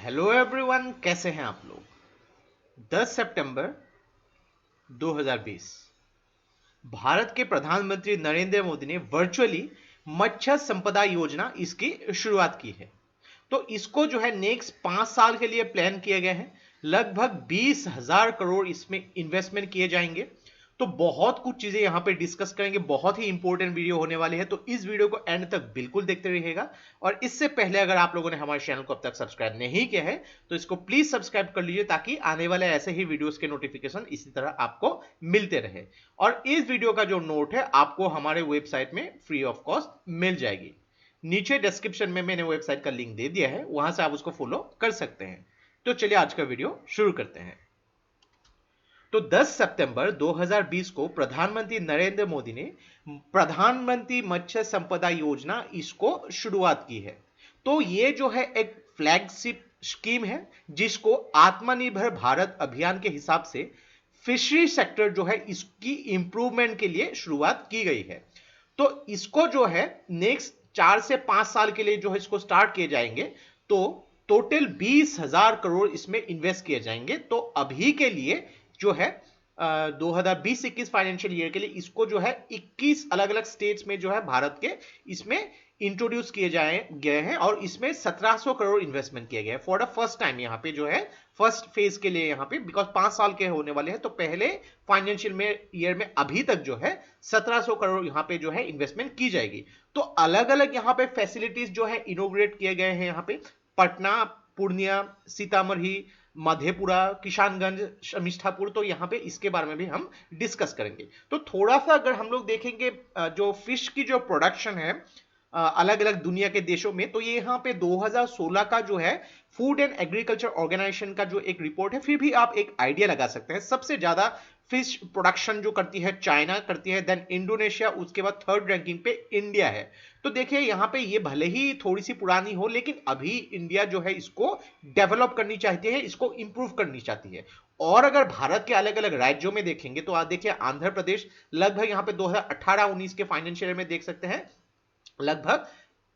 Hello everyone, कैसे हैं आप लोग। 10 सितंबर 2020 भारत के प्रधानमंत्री नरेंद्र मोदी ने वर्चुअली मत्स्य संपदा योजना इसकी शुरुआत की है। तो इसको जो है नेक्स्ट 5 साल के लिए प्लान किया गया है। लगभग 20,000 करोड़ इसमें इन्वेस्टमेंट किए जाएंगे। तो बहुत कुछ चीजें यहां पे डिस्कस करेंगे। बहुत ही इंपॉर्टेंट वीडियो होने वाली है, तो इस वीडियो को एंड तक बिल्कुल देखते रहिएगा। और इससे पहले अगर आप लोगों ने हमारे चैनल को अब तक सब्सक्राइब नहीं किया है तो इसको प्लीज सब्सक्राइब कर लीजिए, ताकि आने वाले ऐसे ही वीडियोस के नोटिफिकेशन इसी तरह आपको मिलते रहे। और इस वीडियो का जो नोट है आपको हमारे वेबसाइट में फ्री ऑफ कॉस्ट मिल जाएगी। नीचे डिस्क्रिप्शन में मैंने वेबसाइट का लिंक दे दिया है, वहां से आप उसको फॉलो कर सकते हैं। तो चलिए आज का वीडियो शुरू करते हैं। तो 10 सितंबर 2020 को प्रधानमंत्री नरेंद्र मोदी ने प्रधानमंत्री मत्स्य संपदा योजना इसको शुरुआत की है। तो ये जो है एक फ्लैगशिप स्कीम है, जिसको आत्मनिर्भर भारत अभियान के हिसाब से फिशरी सेक्टर जो है इसकी इंप्रूवमेंट के लिए शुरुआत की गई है। तो इसको जो है नेक्स्ट 4 से 5 साल के लिए जो है इसको स्टार्ट किए जाएंगे। तो टोटल 20,000 करोड़ इसमें इन्वेस्ट किए जाएंगे। तो अभी के लिए जो है 2020-21 फाइनेंशियल ईयर के लिए इसको जो है 21 अलग अलग स्टेट्स में जो है भारत के इसमें इंट्रोड्यूस किए गए हैं। और इसमें 1700 करोड़ इन्वेस्टमेंट किया गया है फॉर द फर्स्ट टाइम। यहाँ पे जो है फर्स्ट फेज के लिए यहाँ पे, बिकॉज 5 साल के होने वाले हैं, तो पहले फाइनेंशियल ईयर में अभी तक जो है 1700 करोड़ यहाँ पे जो है इन्वेस्टमेंट की जाएगी। तो अलग अलग यहाँ पे फैसिलिटीज जो है इनोग्रेट किए गए हैं। यहाँ पे पटना, पूर्णिया, सीतामढ़ी, मधेपुरा, किशनगंज, शमिष्ठापुर। तो यहाँ पे इसके बारे में भी हम डिस्कस करेंगे। तो थोड़ा सा अगर हम लोग देखेंगे जो फिश की जो प्रोडक्शन है अलग अलग दुनिया के देशों में, तो ये यहाँ पे 2016 का जो है फूड एंड एग्रीकल्चर ऑर्गेनाइजेशन का जो एक रिपोर्ट है, फिर भी आप एक आइडिया लगा सकते हैं। सबसे ज्यादा फिश प्रोडक्शन जो करती है चाइना करती है, देन इंडोनेशिया, उसके बाद थर्ड रैंकिंग पे इंडिया है। तो देखिए यहाँ पे ये भले ही थोड़ी सी पुरानी हो, लेकिन अभी इंडिया जो है इसको डेवलप करनी चाहती है, इसको इंप्रूव करनी चाहती है। और अगर भारत के अलग अलग राज्यों में देखेंगे तो आप देखिए आंध्र प्रदेश लगभग यहाँ पे 2018-19 के फाइनेंशियल में देख सकते हैं लगभग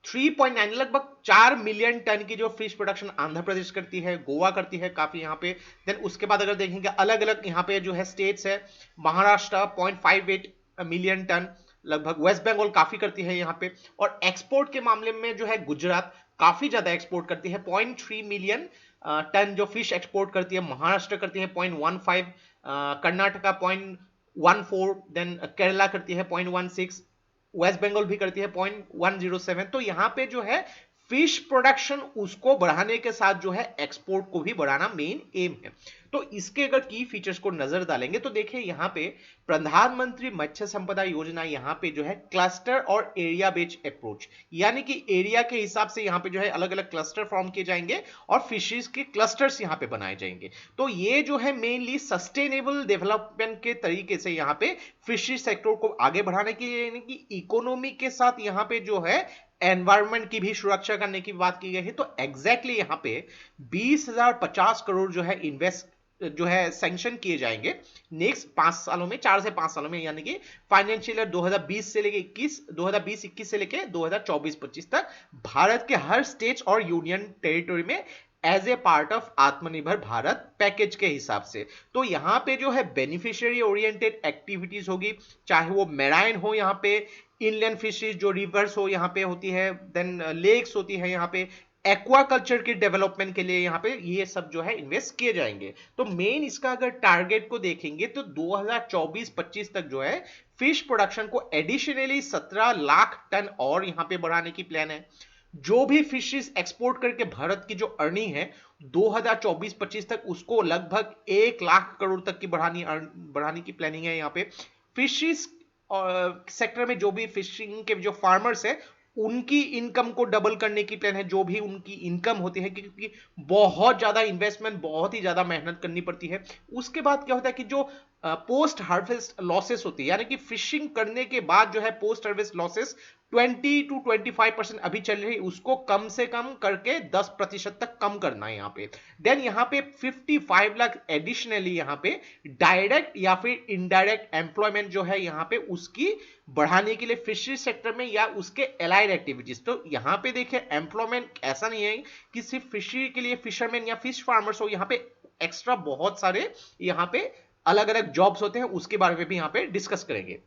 3.9 लगभग 4 मिलियन टन की जो फिश प्रोडक्शन आंध्र प्रदेश करती है, गोवा करती है काफी यहाँ पे। देन उसके बाद अगर देखेंगे अलग अलग यहाँ पे जो है स्टेट्स है, महाराष्ट्र 0.58 मिलियन टन, लगभग वेस्ट बंगाल काफी करती है यहाँ पे। और एक्सपोर्ट के मामले में जो है गुजरात काफी ज्यादा एक्सपोर्ट करती है, 0.3 मिलियन टन जो फिश एक्सपोर्ट करती है। महाराष्ट्र करती है 0.15, कर्नाटका 0.14, देन केरला करती है 0.16, वेस्ट बंगाल भी करती है 0.107। तो यहां पे जो है फिश प्रोडक्शन उसको बढ़ाने के साथ जो है एक्सपोर्ट को भी बढ़ाना मेन एम है। तो इसके अगर की फीचर्स को नजर डालेंगे तो देखिए यहाँ पे प्रधानमंत्री मत्स्य संपदा योजना यहाँ पे जो है क्लस्टर और एरिया बेस्ड अप्रोच, यानी कि एरिया के हिसाब से यहाँ पे जो है अलग अलग क्लस्टर फॉर्म किए जाएंगे और फिशरीज के क्लस्टर्स यहाँ पे बनाए जाएंगे। तो ये जो है मेनली सस्टेनेबल डेवलपमेंट के तरीके से यहाँ पे फिशरी सेक्टर को आगे बढ़ाने के लिए, यानी कि इकोनॉमी के साथ यहाँ पे जो है एनवायरमेंट की भी सुरक्षा करने की बात की गई है। तो एग्जैक्टली यहां पे 20,050 करोड़ जो है इन्वेस्ट जो है सैंक्शन किए जाएंगे नेक्स्ट 5 सालों में, 4 से 5 सालों में, यानी कि फाइनेंशियल ईयर 2020 से लेके 2021 से लेके 2024-25 तक भारत के हर स्टेट और यूनियन टेरिटरी में एज ए पार्ट ऑफ आत्मनिर्भर भारत पैकेज के हिसाब से। तो यहाँ पे जो है बेनिफिशियरी ओरिएंटेड एक्टिविटीज होगी, चाहे वो मेराइन हो, यहाँ पे इनलैंड फिशरीज जो रिवर्स हो यहाँ पे होती है, देन लेक्स होती है, यहाँ पे एक्वाकल्चर के डेवलपमेंट के लिए यहाँ पे ये सब जो है इन्वेस्ट किए जाएंगे। तो मेन इसका अगर टारगेट को देखेंगे तो 2024-25 तक जो है फिश प्रोडक्शन को एडिशनली 17 लाख टन और यहाँ पे बढ़ाने की प्लान है। जो भी फिशरीज एक्सपोर्ट करके भारत की जो अर्निंग है 2024-25 तक उसको लगभग 1 लाख करोड़ तक की बढ़ाने की प्लानिंग है। यहाँ पे फिशरीज सेक्टर में जो भी फिशिंग के जो फार्मर्स है उनकी इनकम को डबल करने की प्लान है। जो भी उनकी इनकम होती है, क्योंकि बहुत ज्यादा इन्वेस्टमेंट, बहुत ही ज्यादा मेहनत करनी पड़ती है। उसके बाद क्या होता है कि जो पोस्ट हार्वेस्ट लॉसेस होती है, यानी कि फिशिंग करने के बाद जो है पोस्ट हार्वेस्ट लॉसेस 20 to 25% अभी चल रही, उसको कम से कम करके 10% तक कम करना है यहाँ पे। देन यहाँ पे 55 लाख एडिशनली यहाँ पे डायरेक्ट या फिर इनडायरेक्ट एम्प्लॉयमेंट जो है यहाँ पे उसकी बढ़ाने के लिए फिशरी सेक्टर में या उसके एलाइड एक्टिविटीज। तो यहाँ पे देखिए एम्प्लॉयमेंट ऐसा नहीं है कि सिर्फ फिशरी के लिए फिशरमैन या फिश फार्मर्स हो, यहाँ पे एक्स्ट्रा बहुत सारे यहाँ पे अलग अलग जॉब्स होते हैं, उसके बारे में भी यहाँ पे डिस्कस करेंगे।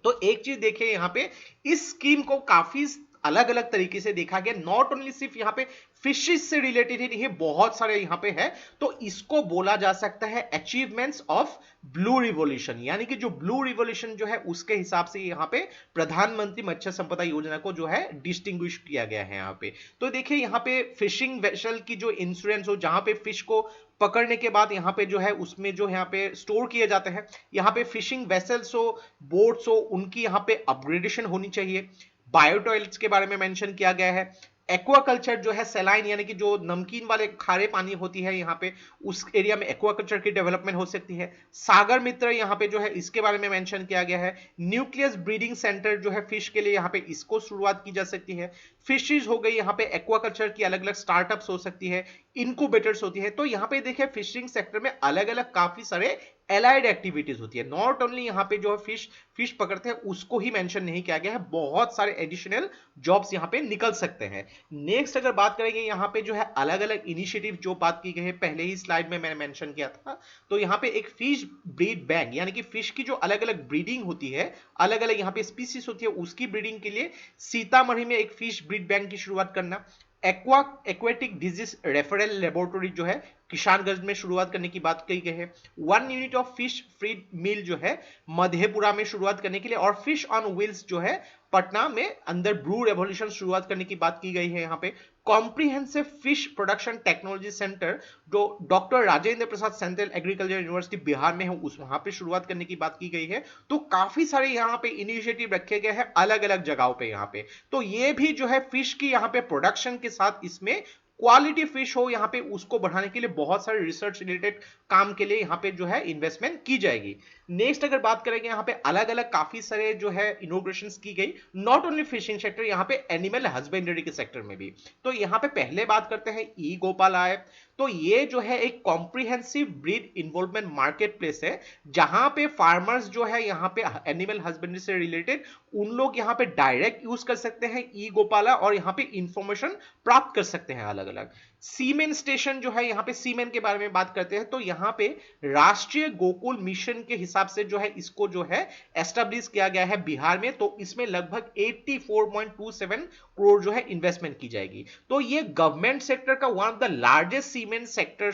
तो एक चीज देखिए यहाँ पे इस स्कीम को काफी अलग अलग तरीके से देखा गया, नॉट ओनली सिर्फ यहाँ पे फिशेज से रिलेटेड ही नहीं, बहुत सारे यहाँ पे है। तो इसको बोला जा सकता है अचीवमेंट्स ऑफ ब्लू रिवॉल्यूशन, यानी कि जो ब्लू रिवॉल्यूशन जो है उसके हिसाब से यहाँ पे प्रधानमंत्री मत्स्य संपदा योजना को जो है डिस्टिंग्विश किया गया है यहाँ पे। तो देखिए यहाँ पे फिशिंग वेसल की जो इंश्योरेंस हो, जहां पे फिश को पकड़ने के बाद यहाँ पे जो है उसमें जो यहाँ पे स्टोर किए जाते हैं, यहाँ पे फिशिंग वेसल्स हो, बोट्स हो, उनकी यहाँ पे अपग्रेडेशन होनी चाहिए। बायो टॉयलेट्स के बारे में मेंशन किया गया है। एक्वाकल्चर जो है सैलाइन यानी कि जो नमकीन वाले खारे पानी होती है यहाँ पे, उस एरिया में एक्वाकल्चर की डेवलपमेंट हो सकती है। सागर मित्र यहाँ पे जो है इसके बारे में मेंशन किया गया है। न्यूक्लियस ब्रीडिंग सेंटर जो है फिश के लिए यहाँ पे इसको शुरुआत की जा सकती है। फिशरीज हो गई, यहाँ पे एक्वाकल्चर की अलग अलग स्टार्टअप्स हो सकती है, इनक्यूबेटर्स होती है। तो यहाँ पे देखिए फिशिंग सेक्टर में अलग अलग काफी सारे एलाइड एक्टिविटीज होती है, नॉट ओनली यहाँ पे जो है फिश पकड़ते हैं उसको ही मेंशन नहीं किया गया है, बहुत सारे एडिशनल जॉब्स यहाँ पे निकल सकते हैं। नेक्स्ट अगर बात करेंगे यहाँ पे जो है अलग अलग इनिशिएटिव जो बात की गई है, पहले ही स्लाइड में मैंने मेंशन किया था। तो यहाँ पे एक फिश ब्रीड बैंक, यानी कि फिश की जो अलग अलग ब्रीडिंग होती है, अलग अलग यहाँ पे स्पीसीज होती है, उसकी ब्रीडिंग के लिए सीतामढ़ी में एक फिश ब्रीड बैंक की शुरुआत करना। एक्वेटिक डिजीज रेफरल लेबोरेटरी जो है किशानगंज में शुरुआत करने की बात कही गई है। 1 यूनिट ऑफ फिश फीड मिल जो है मधेपुरा में शुरुआत करने के लिए, और फिश ऑन व्हील्स जो है पटना में अंदर ब्रू रेवोल्यूशन शुरुआत करने की बात की गई है। यहाँ पे comprehensive fish production technology centre जो doctor Rajendra Prasad central agriculture university Bihar में है, उस वहां पे शुरुआत करने की बात की गई है। तो काफी सारे यहाँ पे इनिशिएटिव रखे गए हैं अलग अलग जगहों पे यहाँ पे। तो ये भी जो है फिश की यहाँ पे प्रोडक्शन के साथ इसमें क्वालिटी फिश हो यहाँ पे उसको बढ़ाने के लिए बहुत सारे रिसर्च रिलेटेड काम के लिए यहाँ पे जो है इन्वेस्टमेंट की जाएगी। नेक्स्ट अगर बात करेंगे यहाँ पे अलग अलग काफी सारे जो है इनोग्रेशन की गई, नॉट ओनली फिशिंग सेक्टर, यहाँ पे एनिमल हस्बेंड्री के सेक्टर में भी। तो यहाँ पे पहले बात करते हैं ई गोपाला ऐप। तो ये जो है एक comprehensive breed involvement market place है, जहां पे फार्मर्स जो है यहाँ पे एनिमल हस्बेंड्री से रिलेटेड उन लोग यहाँ पे डायरेक्ट यूज कर सकते हैं ई गोपाला, और यहाँ पे इंफॉर्मेशन प्राप्त कर सकते हैं अलग अलग। सीमेन स्टेशन जो है, यहाँ पे सीमेन के बारे में बात करते हैं, तो यहाँ पे राष्ट्रीय गोकुल मिशन के हिसाब से जो है इसको जो है एस्टेब्लिश किया गया है बिहार में। तो इसमें लगभग 84.27 करोड़ जो है इन्वेस्टमेंट की जाएगी। तो ये गवर्नमेंट सेक्टर का one of the largest cement sector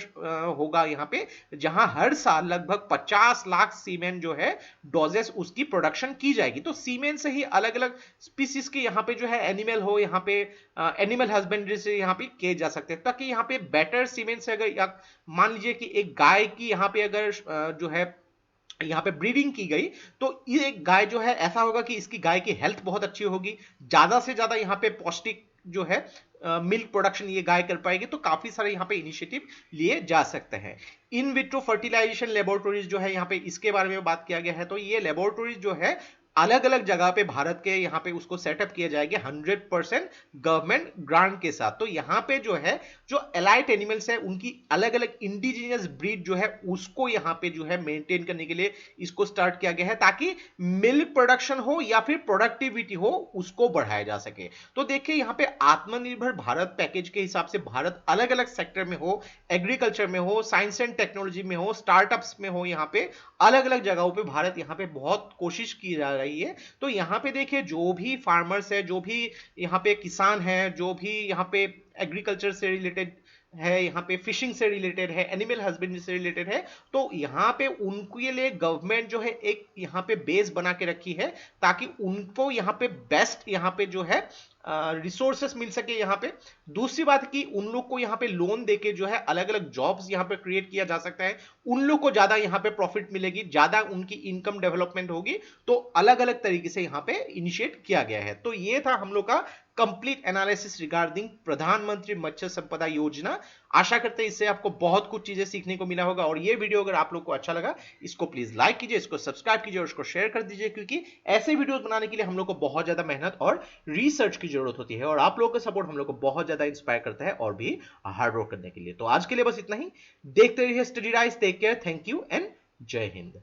होगा यहाँ पे, जहां हर साल लगभग 50 लाख सीमेंट जो है डोजेस उसकी प्रोडक्शन की जाएगी। तो सीमेंट से ही अलग अलग स्पीसीज के यहाँ पे जो है एनिमल हो, यहाँ पे एनिमल हस्बेंड्री से यहाँ पे किए जा सकते हैं, ताकि यहाँ पे बेटर सीमेंट से अगर मान लीजिए कि एक गाय की यहाँ पे अगर जो है यहाँ पे ब्रीडिंग की गई, तो ये गाय जो है ऐसा होगा कि इसकी गाय की हेल्थ बहुत अच्छी होगी, ज्यादा से ज्यादा यहाँ पे पौष्टिक जो है मिल्क प्रोडक्शन ये गाय कर पाएगी। तो काफी सारे यहाँ पे इनिशिएटिव लिए जा सकते हैं। इन विट्रो फर्टिलाइजेशन लेबोरेटरीज जो है यहाँ पे इसके बारे में बात किया गया है। तो ये लेबोरेटरीज जो है अलग अलग जगह पे भारत के यहाँ पे उसको सेटअप किए जाएंगे 100% गवर्नमेंट ग्रांट के साथ। तो यहाँ पे जो है जो एलाइट एनिमल्स है उनकी अलग अलग इंडिजिनियस ब्रीड जो है उसको यहाँ पे जो है मेंटेन करने के लिए इसको स्टार्ट किया गया है, ताकि मिल्क प्रोडक्शन हो या फिर प्रोडक्टिविटी हो उसको बढ़ाया जा सके। तो देखिए यहाँ पे आत्मनिर्भर भारत पैकेज के हिसाब से भारत अलग अलग सेक्टर में हो, एग्रीकल्चर में हो, साइंस एंड टेक्नोलॉजी में हो, स्टार्टअप्स में हो, यहाँ पे अलग अलग जगहों पे भारत यहाँ पे बहुत कोशिश की जा रही है। तो यहाँ पे देखिए जो भी फार्मर्स है, जो भी यहाँ पे किसान है, जो भी यहाँ पे एग्रीकल्चर से रिलेटेड है, यहाँ पे फिशिंग से रिलेटेड है, एनिमल हस्बेंड्री से रिलेटेड है, तो यहाँ पे उनके लिए गवर्नमेंट जो है एक यहाँ पे बेस बना के रखी है, ताकि उनको यहाँ पे बेस्ट यहाँ पे जो है रिसोर्सेस मिल सके यहाँ पे। दूसरी बात कि उन लोग को यहाँ पे लोन देके जो है अलग अलग जॉब्स यहाँ पे क्रिएट किया जा सकता है, उन लोग को ज्यादा यहाँ पे प्रॉफिट मिलेगी, ज्यादा उनकी इनकम डेवलपमेंट होगी। तो अलग अलग तरीके से यहाँ पे इनिशिएट किया गया है। तो ये था हम लोग का कंप्लीट एनालिसिस रिगार्डिंग प्रधानमंत्री मत्स्य संपदा योजना। आशा करते हैं इससे आपको बहुत कुछ चीजें सीखने को मिला होगा। और ये वीडियो अगर आप लोग को अच्छा लगा, इसको प्लीज लाइक कीजिए, इसको सब्सक्राइब कीजिए और इसको शेयर कर दीजिए, क्योंकि ऐसे वीडियोस बनाने के लिए हम लोग को बहुत ज्यादा मेहनत और रिसर्च की जरूरत होती है, और आप लोगों का सपोर्ट हम लोग को बहुत ज्यादा इंस्पायर करता है और भी हार्ड वर्क करने के लिए। तो आज के लिए बस इतना ही। देखते रहिए Study Rise. Take care, thank you and जय हिंद।